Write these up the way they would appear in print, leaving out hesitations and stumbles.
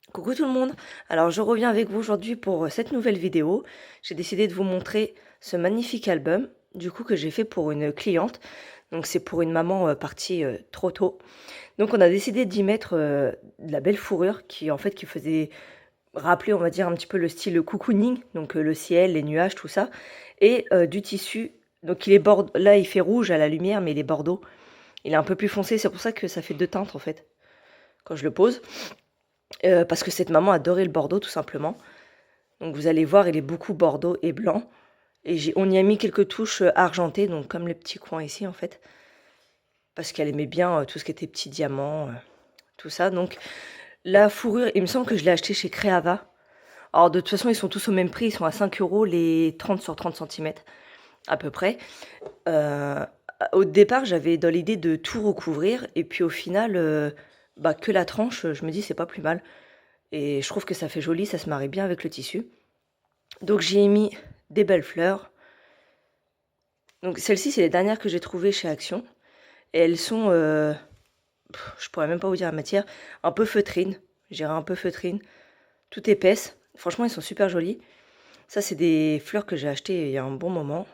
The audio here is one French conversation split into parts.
Coucou tout le monde, alors je reviens avec vous aujourd'hui pour cette nouvelle vidéo. J'ai décidé de vous montrer ce magnifique album du coup que j'ai fait pour une cliente. Donc c'est pour une maman partie trop tôt. Donc on a décidé d'y mettre de la belle fourrure qui faisait rappeler on va dire un petit peu le style cocooning, donc le ciel, les nuages, tout ça. Et du tissu, donc il est là il fait rouge à la lumière mais il est bordeaux. Il est un peu plus foncé, c'est pour ça que ça fait deux teintes en fait quand je le pose. Parce que cette maman adorait le bordeaux tout simplement. Donc vous allez voir, il est beaucoup bordeaux et blanc. Et on y a mis quelques touches argentées, donc comme les petits coins ici en fait. Parce qu'elle aimait bien tout ce qui était petits diamants, tout ça. Donc la fourrure, il me semble que je l'ai acheté chez Creava. Alors de toute façon, ils sont tous au même prix, ils sont à 5 euros les 30 sur 30 centimètres à peu près. Euh, Au départ, j'avais dans l'idée de tout recouvrir. Et puis au final, que la tranche, je me dis c'est pas plus mal. Et je trouve que ça fait joli, ça se marie bien avec le tissu. Donc j'y ai mis des belles fleurs. Donc celles-ci, c'est les dernières que j'ai trouvées chez Action. Et elles sont, je pourrais même pas vous dire la matière, un peu feutrine. Je dirais un peu feutrine, tout épaisse. Franchement, elles sont super jolies. Ça, c'est des fleurs que j'ai achetées il y a un bon moment.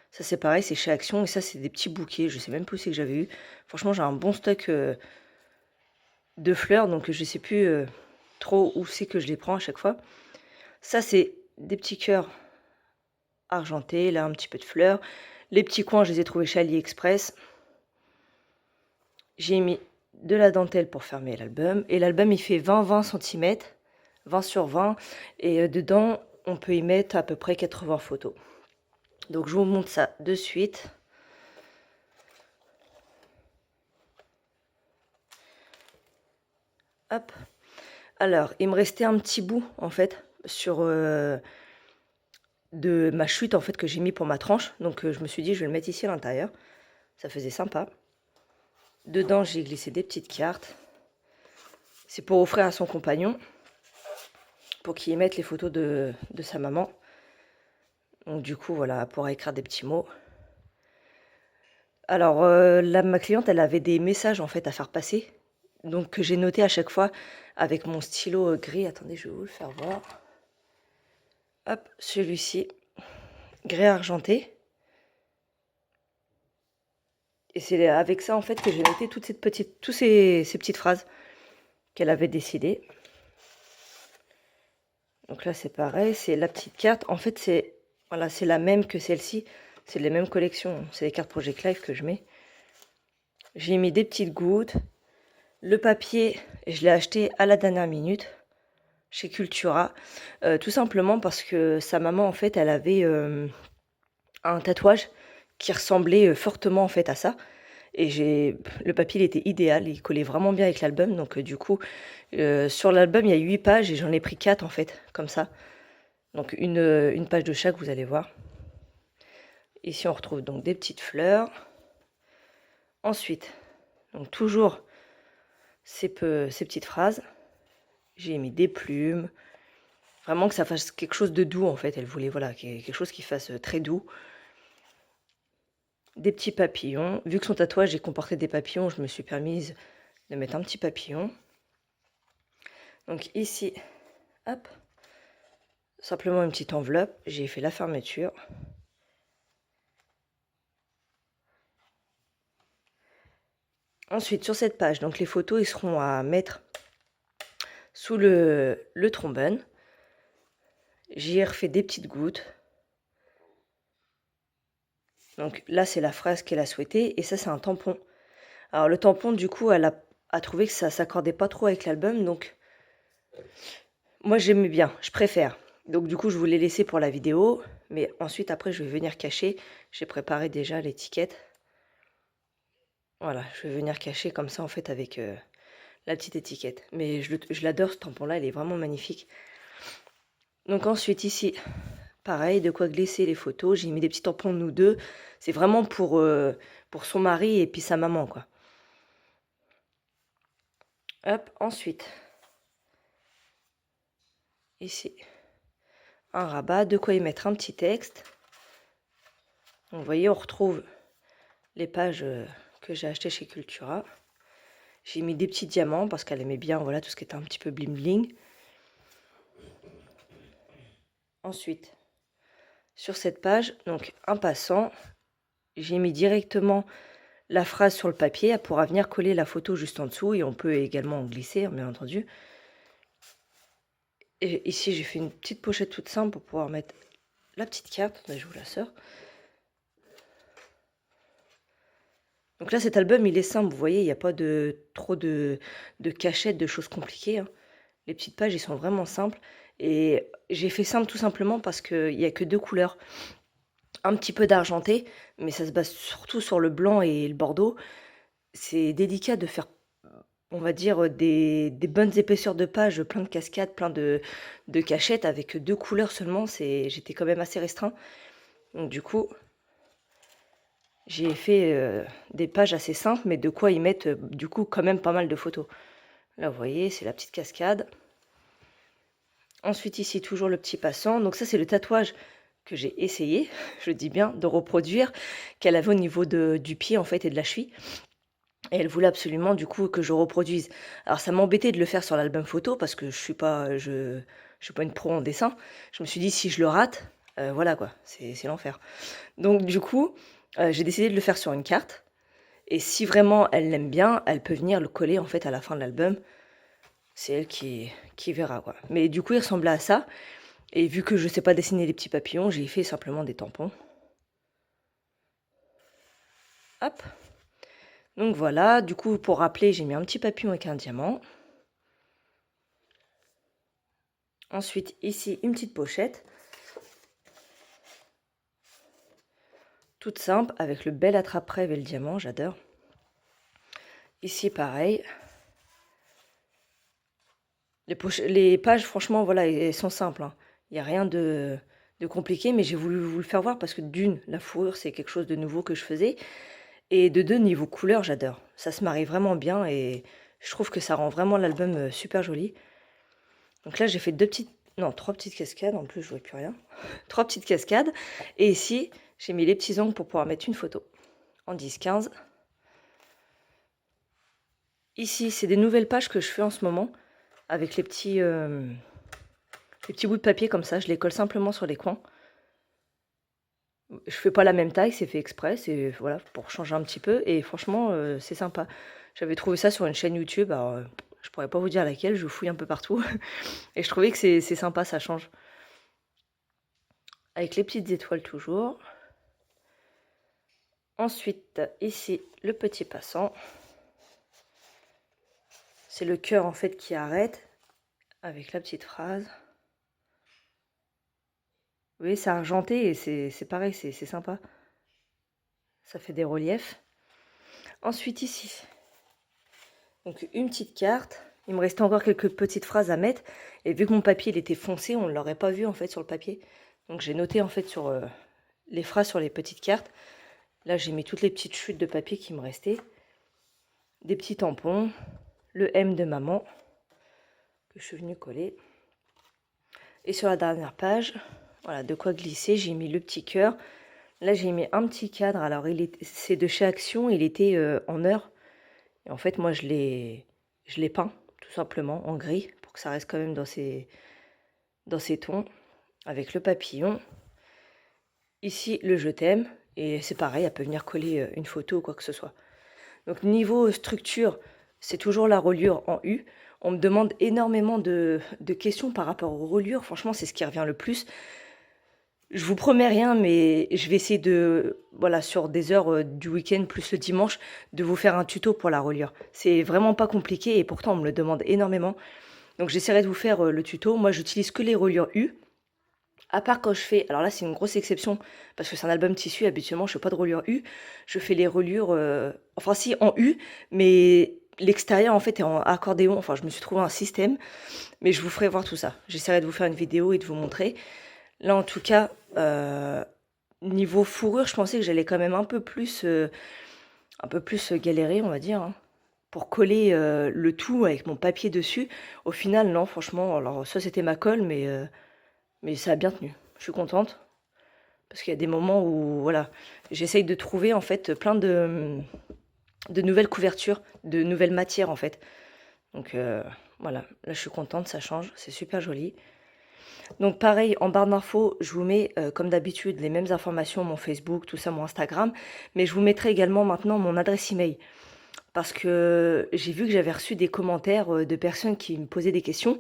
Ça, c'est pareil, c'est chez Action. Et ça, c'est des petits bouquets. Je sais même plus où c'est que j'avais eu. Franchement, j'ai un bon stock de fleurs. Donc, je sais plus trop où c'est que je les prends à chaque fois. Ça, c'est des petits cœurs argentés. Là, un petit peu de fleurs. Les petits coins, je les ai trouvés chez AliExpress. J'ai mis de la dentelle pour fermer l'album. Et l'album, il fait 20-20 cm, 20 sur 20. Et dedans, on peut y mettre à peu près 80 photos. Donc, je vous montre ça de suite. Hop. Alors, il me restait un petit bout, en fait, de ma chute, en fait, que j'ai mis pour ma tranche. Donc, je me suis dit, je vais le mettre ici à l'intérieur. Ça faisait sympa. Dedans, j'ai glissé des petites cartes. C'est pour offrir à son compagnon, pour qu'il y mette les photos de sa maman. Donc, du coup, voilà, pour écrire des petits mots. Alors, là, ma cliente, elle avait des messages, en fait, à faire passer. Donc, que j'ai noté à chaque fois avec mon stylo gris. Attendez, je vais vous le faire voir. Hop, celui-ci, gris argenté. Et c'est avec ça, en fait, que j'ai noté toutes ces petites phrases qu'elle avait décidées. Donc là, c'est pareil, c'est la petite carte. En fait, c'est voilà, c'est la même que celle-ci. C'est les mêmes collections. C'est les cartes Project Life que je mets. J'ai mis des petites gouttes. Le papier, je l'ai acheté à la dernière minute chez Cultura. Tout simplement parce que sa maman, en fait, elle avait un tatouage qui ressemblait fortement, en fait, à ça. Et le papier, il était idéal, il collait vraiment bien avec l'album. Donc, du coup, sur l'album, il y a 8 pages et j'en ai pris 4 en fait, comme ça. Donc, une page de chaque, vous allez voir. Ici, on retrouve donc des petites fleurs. Ensuite, donc toujours ces petites phrases. J'ai mis des plumes. Vraiment que ça fasse quelque chose de doux en fait. Elle voulait voilà, quelque chose qui fasse très doux. Des petits papillons. Vu que son tatouage comportait des papillons, je me suis permise de mettre un petit papillon. Donc ici, hop, simplement une petite enveloppe. J'ai fait la fermeture. Ensuite, sur cette page, donc les photos, ils seront à mettre sous le trombone. J'y ai refait des petites gouttes. Donc là, c'est la phrase qu'elle a souhaitée. Et ça, c'est un tampon. Alors le tampon, du coup, elle a trouvé que ça s'accordait pas trop avec l'album. Donc moi, j'aimais bien, je préfère. Donc du coup, je vous l'ai laissé pour la vidéo. Mais ensuite, après, je vais venir cacher. J'ai préparé déjà l'étiquette. Voilà, je vais venir cacher comme ça, en fait, avec la petite étiquette. Mais je l'adore, ce tampon-là. Il est vraiment magnifique. Donc ensuite, ici, pareil, de quoi glisser les photos. J'ai mis des petits tampons de nous deux. C'est vraiment pour son mari et puis sa maman, quoi. Hop, ensuite, ici, un rabat, de quoi y mettre un petit texte. Donc, vous voyez, on retrouve les pages que j'ai achetées chez Cultura. J'ai mis des petits diamants parce qu'elle aimait bien, voilà, tout ce qui était un petit peu bling bling. Ensuite, sur cette page, donc un passant, j'ai mis directement la phrase sur le papier. Elle pourra venir coller la photo juste en dessous et on peut également en glisser, bien entendu. Et ici, j'ai fait une petite pochette toute simple pour pouvoir mettre la petite carte. Attendez, je vous la sors. Donc là, cet album, il est simple. Vous voyez, il n'y a pas trop de cachettes, de choses compliquées, hein. Les petites pages, ils sont vraiment simples. Et j'ai fait simple tout simplement parce qu'il n'y a que 2 couleurs. Un petit peu d'argenté, mais ça se base surtout sur le blanc et le bordeaux. C'est délicat de faire, on va dire, des bonnes épaisseurs de pages, plein de cascades, plein de cachettes avec 2 couleurs seulement. J'étais quand même assez restreint. Donc du coup, j'ai fait des pages assez simples, mais de quoi y mettre du coup quand même pas mal de photos. Là, vous voyez, c'est la petite cascade. Ensuite, ici, toujours le petit passant. Donc ça, c'est le tatouage que j'ai essayé, je dis bien, de reproduire, qu'elle avait au niveau du pied, en fait, et de la cheville. Et elle voulait absolument, du coup, que je reproduise. Alors, ça m'embêtait de le faire sur l'album photo, parce que je suis pas une pro en dessin. Je me suis dit, si je le rate, voilà, quoi, c'est l'enfer. Donc, du coup, j'ai décidé de le faire sur une carte. Et si vraiment elle l'aime bien, elle peut venir le coller, en fait, à la fin de l'album. C'est elle qui verra, quoi. Mais du coup, il ressemblait à ça. Et vu que je sais pas dessiner les petits papillons, j'ai fait simplement des tampons. Hop. Donc voilà, du coup, pour rappeler, j'ai mis un petit papillon avec un diamant. Ensuite, ici, une petite pochette. Toute simple, avec le bel attrape-rêve et le diamant, j'adore. Ici, pareil. Les pages, franchement, voilà, elles sont simples, hein. Il n'y a rien de compliqué, mais j'ai voulu vous le faire voir parce que d'une, la fourrure, c'est quelque chose de nouveau que je faisais. Et de deux, niveau couleur, j'adore. Ça se marie vraiment bien et je trouve que ça rend vraiment l'album super joli. Donc là, j'ai fait trois petites cascades. En plus, je ne vois plus rien. 3 petites cascades. Et ici, j'ai mis les petits ongles pour pouvoir mettre une photo en 10-15. Ici, c'est des nouvelles pages que je fais en ce moment avec les petits bouts de papier comme ça. Je les colle simplement sur les coins. Je fais pas la même taille, c'est fait exprès, c'est voilà, pour changer un petit peu. Et franchement, c'est sympa. J'avais trouvé ça sur une chaîne YouTube. Alors, je pourrais pas vous dire laquelle, je fouille un peu partout. Et je trouvais que c'est sympa, ça change. Avec les petites étoiles toujours. Ensuite, ici, le petit passant. C'est le cœur en fait qui arrête avec la petite phrase. Vous voyez, c'est argenté et c'est pareil, c'est sympa. Ça fait des reliefs. Ensuite ici, donc une petite carte. Il me restait encore quelques petites phrases à mettre. Et vu que mon papier il était foncé, on ne l'aurait pas vu en fait sur le papier. Donc j'ai noté en fait sur les phrases sur les petites cartes. Là j'ai mis toutes les petites chutes de papier qui me restaient. Des petits tampons. Le M de maman que je suis venue coller. Et sur la dernière page, voilà, de quoi glisser, j'ai mis le petit cœur. Là, j'ai mis un petit cadre. Alors, c'est de chez Action, il était en heure. Et en fait, moi, je l'ai peint, tout simplement, en gris, pour que ça reste quand même dans ces tons, avec le papillon. Ici, le je t'aime. Et c'est pareil, elle peut venir coller une photo ou quoi que ce soit. Donc, niveau structure, c'est toujours la reliure en U. On me demande énormément de questions par rapport aux reliures. Franchement, c'est ce qui revient le plus. Je vous promets rien, mais je vais essayer de, voilà, sur des heures du week-end plus le dimanche, de vous faire un tuto pour la reliure. C'est vraiment pas compliqué et pourtant on me le demande énormément. Donc j'essaierai de vous faire le tuto. Moi, j'utilise que les reliures U. À part quand je fais, alors là c'est une grosse exception parce que c'est un album tissu, habituellement je fais pas de reliure U. Je fais les reliures, enfin si en U, mais l'extérieur en fait est en accordéon. Enfin je me suis trouvé un système, mais je vous ferai voir tout ça. J'essaierai de vous faire une vidéo et de vous montrer. Là en tout cas, niveau fourrure, je pensais que j'allais quand même un peu plus galérer, on va dire, hein, pour coller le tout avec mon papier dessus. Au final, non, franchement, alors ça c'était ma colle, mais ça a bien tenu. Je suis contente. Parce qu'il y a des moments où, voilà, j'essaye de trouver en fait plein de de nouvelles couvertures, de nouvelles matières en fait. Donc voilà, là je suis contente, ça change, c'est super joli. Donc pareil, en barre d'infos, je vous mets comme d'habitude les mêmes informations, mon Facebook, tout ça, mon Instagram, mais je vous mettrai également maintenant mon adresse email. Parce que j'ai vu que j'avais reçu des commentaires de personnes qui me posaient des questions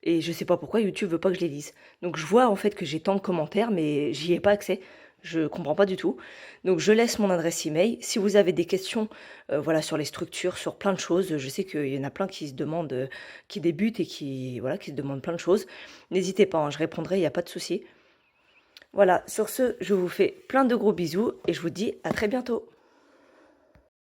et je sais pas pourquoi YouTube veut pas que je les lise. Donc je vois en fait que j'ai tant de commentaires mais j'y ai pas accès. Je comprends pas du tout. Donc je laisse mon adresse email. Si vous avez des questions voilà sur les structures, sur plein de choses, je sais qu'il y en a plein qui se demandent qui débutent et qui voilà, qui se demandent plein de choses. N'hésitez pas, hein, je répondrai, il n'y a pas de souci. Voilà, sur ce, je vous fais plein de gros bisous et je vous dis à très bientôt.